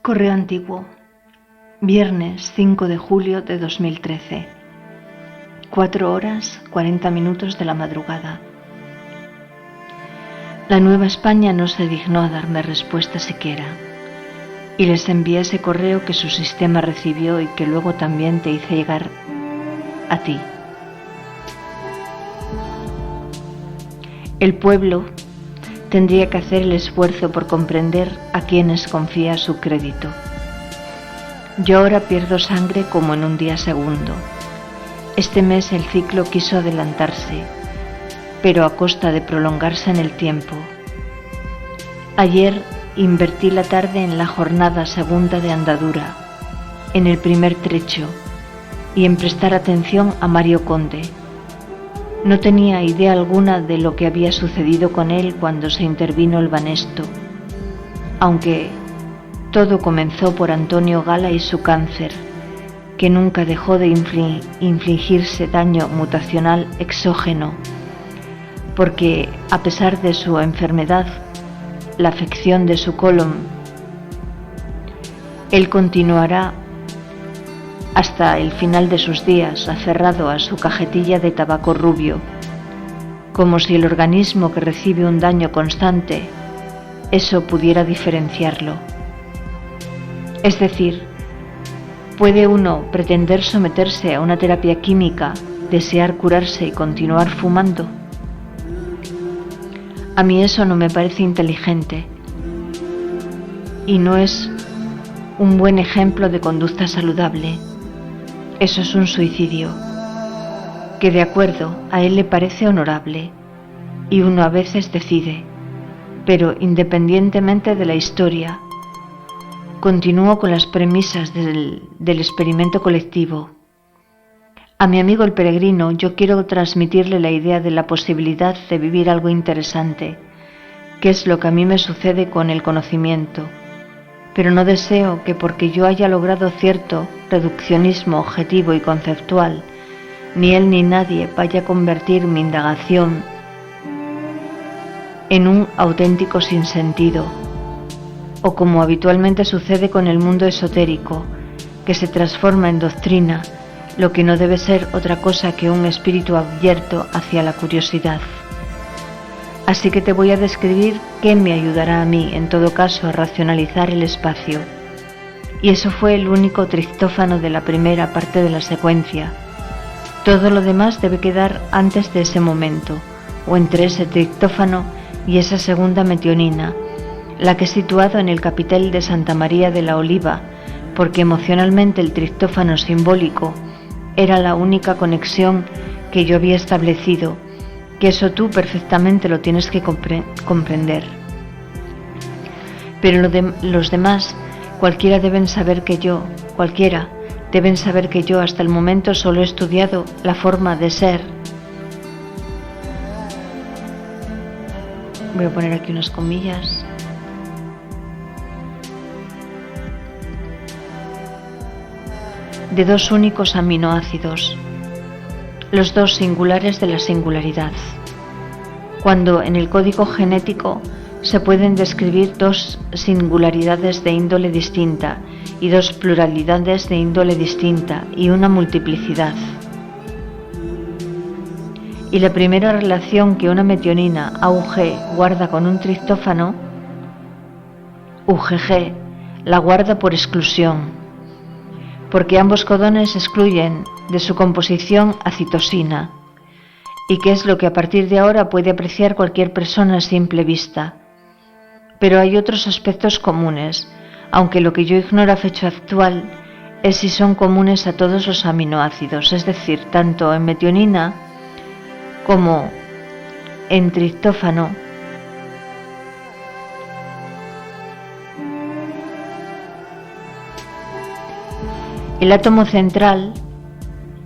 Correo antiguo. Viernes 5 de julio de 2013. 4:40 de la madrugada. La Nueva España no se dignó a darme respuesta siquiera, y les envié ese correo que su sistema recibió y que luego también te hice llegar a ti. El pueblo tendría que hacer el esfuerzo por comprender a quienes confía su crédito. Yo ahora pierdo sangre como en un día segundo. Este mes el ciclo quiso adelantarse, pero a costa de prolongarse en el tiempo. Ayer invertí la tarde en la jornada segunda de andadura, en el primer trecho, y en prestar atención a Mario Conde. No tenía idea alguna de lo que había sucedido con él cuando se intervino el Banesto, aunque todo comenzó por Antonio Gala y su cáncer, que nunca dejó de infligirse daño mutacional exógeno, porque a pesar de su enfermedad, la afección de su colon, él continuará hasta el final de sus días aferrado a su cajetilla de tabaco rubio, como si el organismo que recibe un daño constante, eso pudiera diferenciarlo. Es decir, ¿puede uno pretender someterse a una terapia química, desear curarse y continuar fumando? A mí eso no me parece inteligente y no es un buen ejemplo de conducta saludable. Eso es un suicidio, que de acuerdo a él le parece honorable y uno a veces decide, pero independientemente de la historia, continúo con las premisas del experimento colectivo. A mi amigo el peregrino yo quiero transmitirle la idea de la posibilidad de vivir algo interesante, que es lo que a mí me sucede con el conocimiento, pero no deseo que porque yo haya logrado cierto reduccionismo objetivo y conceptual, ni él ni nadie vaya a convertir mi indagación en un auténtico sinsentido, o como habitualmente sucede con el mundo esotérico, que se transforma en doctrina, lo que no debe ser otra cosa que un espíritu abierto hacia la curiosidad. Así que te voy a describir qué me ayudará a mí, en todo caso, a racionalizar el espacio. Y eso fue el único triptófano de la primera parte de la secuencia. Todo lo demás debe quedar antes de ese momento, o entre ese triptófano y esa segunda metionina, la que he situado en el capitel de Santa María de la Oliva, porque emocionalmente el triptófano simbólico era la única conexión que yo había establecido, que eso tú perfectamente lo tienes que comprender. Pero los demás, cualquiera deben saber que yo hasta el momento solo he estudiado la forma de ser. Voy a poner aquí unas comillas. De dos únicos aminoácidos, los dos singulares de la singularidad, cuando en el código genético se pueden describir dos singularidades de índole distinta y dos pluralidades de índole distinta y una multiplicidad. Y la primera relación que una metionina AUG guarda con un triptófano, UGG, la guarda por exclusión, porque ambos codones excluyen de su composición a citosina, y que es lo que a partir de ahora puede apreciar cualquier persona a simple vista. Pero hay otros aspectos comunes, aunque lo que yo ignoro a fecha actual es si son comunes a todos los aminoácidos, es decir, tanto en metionina como en triptófano. El átomo central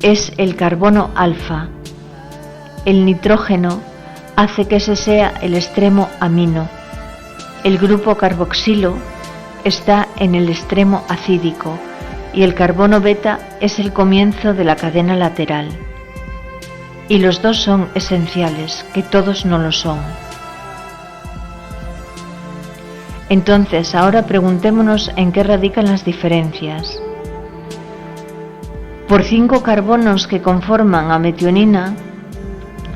es el carbono alfa. El nitrógeno hace que ese sea el extremo amino. El grupo carboxilo está en el extremo acídico y el carbono beta es el comienzo de la cadena lateral. Y los dos son esenciales, que todos no lo son. Entonces, ahora preguntémonos en qué radican las diferencias. Por 5 carbonos que conforman a metionina,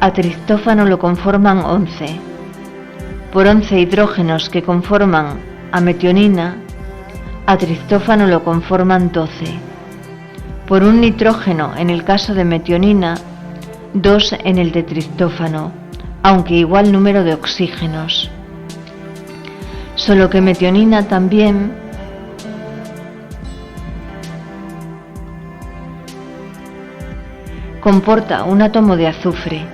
a triptófano lo conforman 11. Por 11 hidrógenos que conforman a metionina, a triptófano lo conforman 12. Por un nitrógeno en el caso de metionina, 2 en el de triptófano, aunque igual número de oxígenos. Solo que metionina también comporta un átomo de azufre.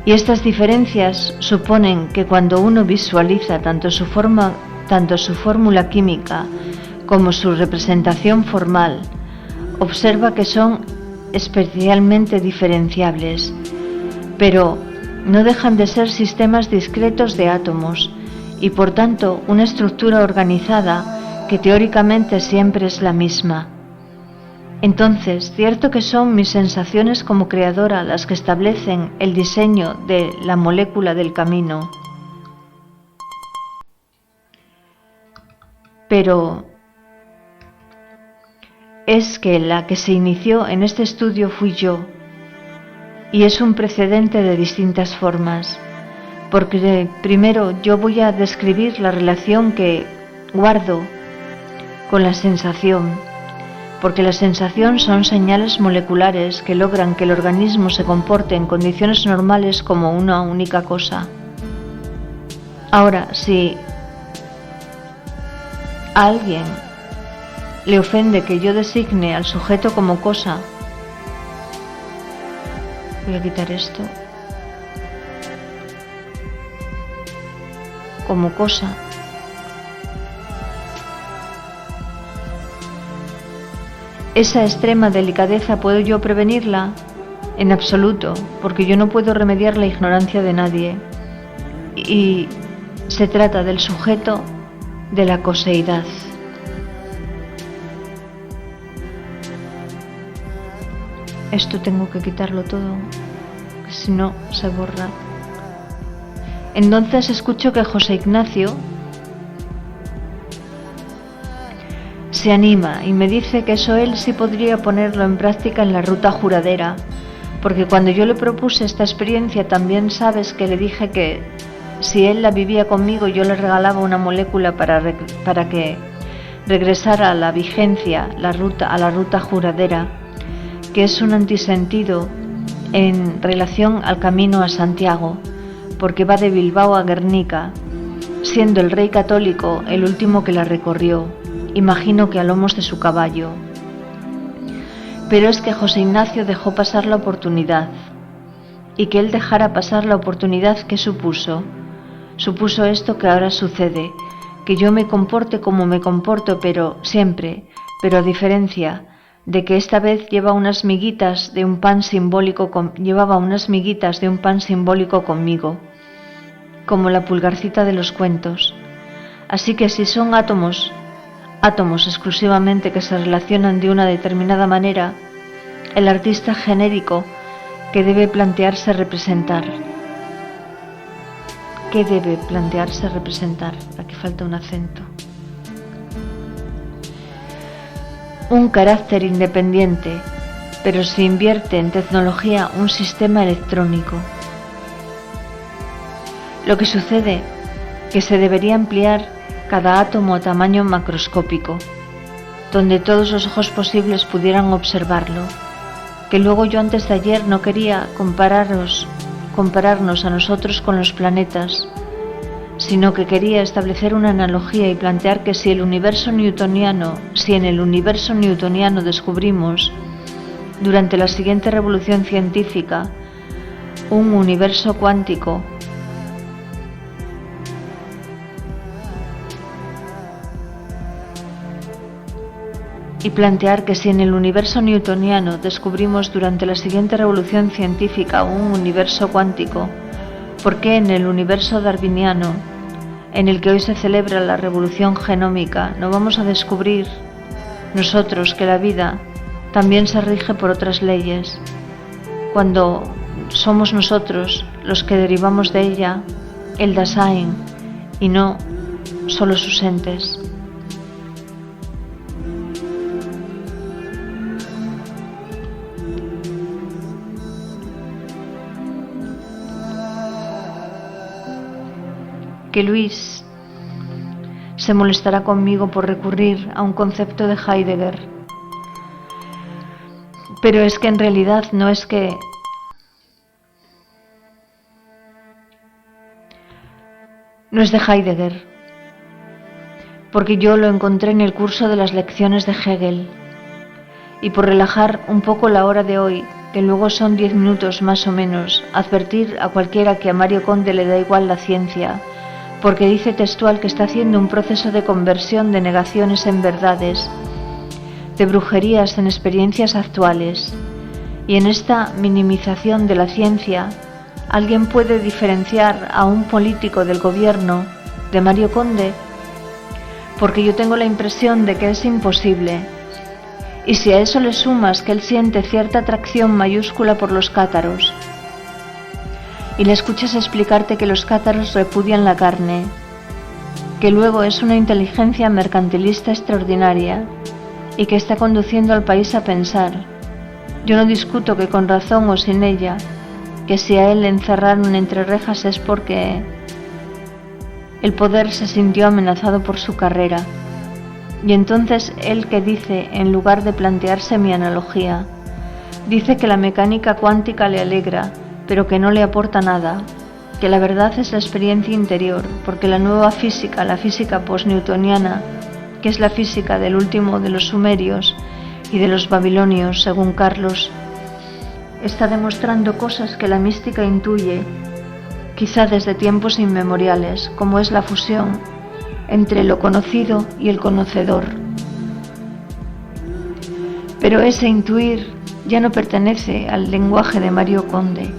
Y estas diferencias suponen que cuando uno visualiza tanto su fórmula química como su representación formal, observa que son especialmente diferenciables, pero no dejan de ser sistemas discretos de átomos y por tanto una estructura organizada que teóricamente siempre es la misma. Entonces, cierto que son mis sensaciones como creadora las que establecen el diseño de la molécula del camino, pero es que la que se inició en este estudio fui yo, y es un precedente de distintas formas, porque primero yo voy a describir la relación que guardo con la sensación, porque la sensación son señales moleculares que logran que el organismo se comporte en condiciones normales como una única cosa. Ahora, si a alguien le ofende que yo designe al sujeto como cosa, voy a quitar esto, como cosa, esa extrema delicadeza, ¿puedo yo prevenirla? En absoluto, porque yo no puedo remediar la ignorancia de nadie. Y se trata del sujeto de la coseidad. Esto tengo que quitarlo todo, si no se borra. Entonces escucho que José Ignacio se anima y me dice que eso él sí podría ponerlo en práctica en la ruta juradera, porque cuando yo le propuse esta experiencia también sabes que le dije que si él la vivía conmigo yo le regalaba una molécula para que regresara a la vigencia, a la ruta juradera, que es un antisentido en relación al camino a Santiago, porque va de Bilbao a Guernica, siendo el rey católico el último que la recorrió, imagino que a lomos de su caballo. Pero es que José Ignacio dejó pasar la oportunidad, y que él dejara pasar la oportunidad, ¿qué supuso? Supuso esto que ahora sucede, que yo me comporte como me comporto, pero a diferencia de que esta vez llevaba unas miguitas de un pan simbólico conmigo, como la pulgarcita de los cuentos. Así que si son átomos exclusivamente que se relacionan de una determinada manera, el artista genérico que debe plantearse representar. ¿Qué debe plantearse representar? Aquí falta un acento. Un carácter independiente, pero se invierte en tecnología un sistema electrónico. Lo que sucede que se debería ampliar cada átomo a tamaño macroscópico, donde todos los ojos posibles pudieran observarlo, que luego yo antes de ayer no quería compararnos a nosotros con los planetas, sino que quería establecer una analogía y plantear que si en el universo newtoniano descubrimos durante la siguiente revolución científica un universo cuántico, y plantear que si en el universo newtoniano descubrimos durante la siguiente revolución científica un universo cuántico, ¿por qué en el universo darwiniano, en el que hoy se celebra la revolución genómica, no vamos a descubrir nosotros que la vida también se rige por otras leyes, cuando somos nosotros los que derivamos de ella el Dasein y no solo sus entes. Que Luis se molestará conmigo por recurrir a un concepto de Heidegger. Pero es que en realidad no es de Heidegger, porque yo lo encontré en el curso de las lecciones de Hegel. Y por relajar un poco la hora de hoy, que luego son 10 minutos más o menos, advertir a cualquiera que a Mario Conde le da igual la ciencia, porque dice textual que está haciendo un proceso de conversión de negaciones en verdades, de brujerías en experiencias actuales, y en esta minimización de la ciencia, ¿alguien puede diferenciar a un político del gobierno de Mario Conde? Porque yo tengo la impresión de que es imposible. Y si a eso le sumas que él siente cierta atracción mayúscula por los cátaros, y le escuchas explicarte que los cátaros repudian la carne, que luego es una inteligencia mercantilista extraordinaria y que está conduciendo al país a pensar, yo no discuto que con razón o sin ella, que si a él le encerraron entre rejas es porque el poder se sintió amenazado por su carrera. Y entonces él que dice, en lugar de plantearse mi analogía, dice que la mecánica cuántica le alegra, pero que no le aporta nada, que la verdad es la experiencia interior, porque la nueva física, la física post-newtoniana, que es la física del último de los sumerios y de los babilonios, según Carlos, está demostrando cosas que la mística intuye, quizá desde tiempos inmemoriales, como es la fusión entre lo conocido y el conocedor. Pero ese intuir ya no pertenece al lenguaje de Mario Conde.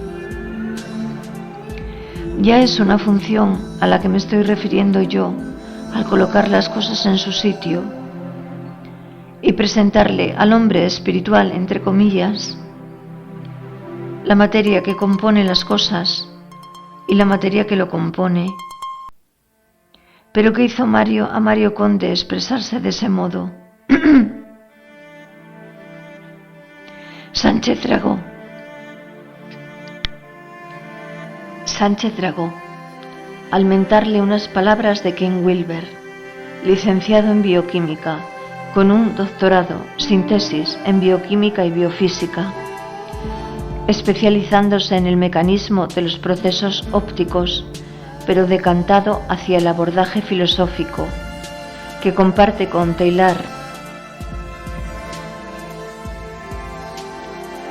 Ya es una función a la que me estoy refiriendo yo al colocar las cosas en su sitio y presentarle al hombre espiritual, entre comillas, la materia que compone las cosas y la materia que lo compone. ¿Pero qué hizo a Mario Conde expresarse de ese modo? Sánchez Dragó, al mentarle unas palabras de Ken Wilber, licenciado en bioquímica, con un doctorado sin tesis en bioquímica y biofísica, especializándose en el mecanismo de los procesos ópticos, pero decantado hacia el abordaje filosófico, que comparte con Teilhard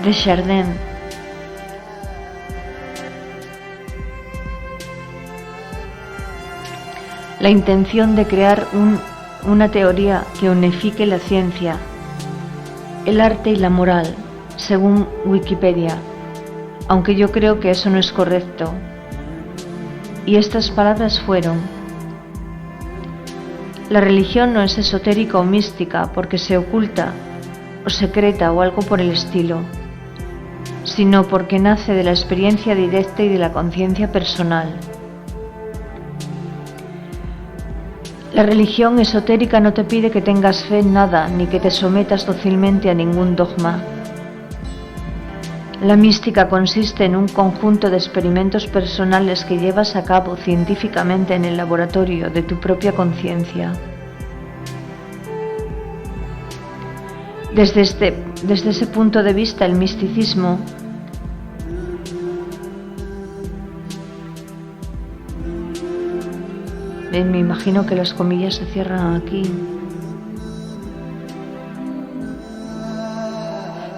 de Chardin. La intención de crear una teoría que unifique la ciencia, el arte y la moral, según Wikipedia, aunque yo creo que eso no es correcto. Y estas palabras fueron: la religión no es esotérica o mística porque se oculta o secreta o algo por el estilo, sino porque nace de la experiencia directa y de la conciencia personal. La religión esotérica no te pide que tengas fe en nada ni que te sometas dócilmente a ningún dogma. La mística consiste en un conjunto de experimentos personales que llevas a cabo científicamente en el laboratorio de tu propia conciencia. Desde ese punto de vista, el misticismo me imagino que las comillas se cierran aquí.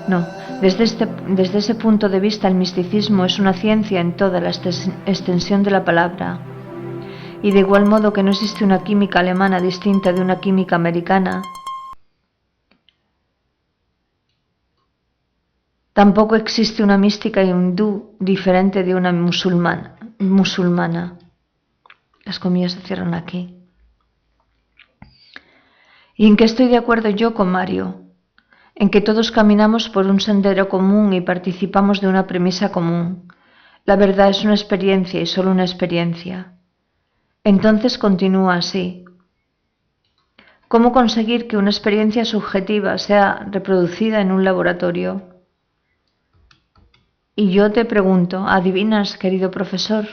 No, desde ese punto de vista el misticismo es una ciencia en toda la extensión de la palabra. Y de igual modo que no existe una química alemana distinta de una química americana, tampoco existe una mística hindú diferente de una musulmana. Las comillas se cierran aquí. ¿Y en qué estoy de acuerdo yo con Mario? En que todos caminamos por un sendero común y participamos de una premisa común. La verdad es una experiencia y solo una experiencia. Entonces continúa así, ¿Cómo conseguir que una experiencia subjetiva sea reproducida en un laboratorio? Y yo te pregunto, ¿adivinas, querido profesor?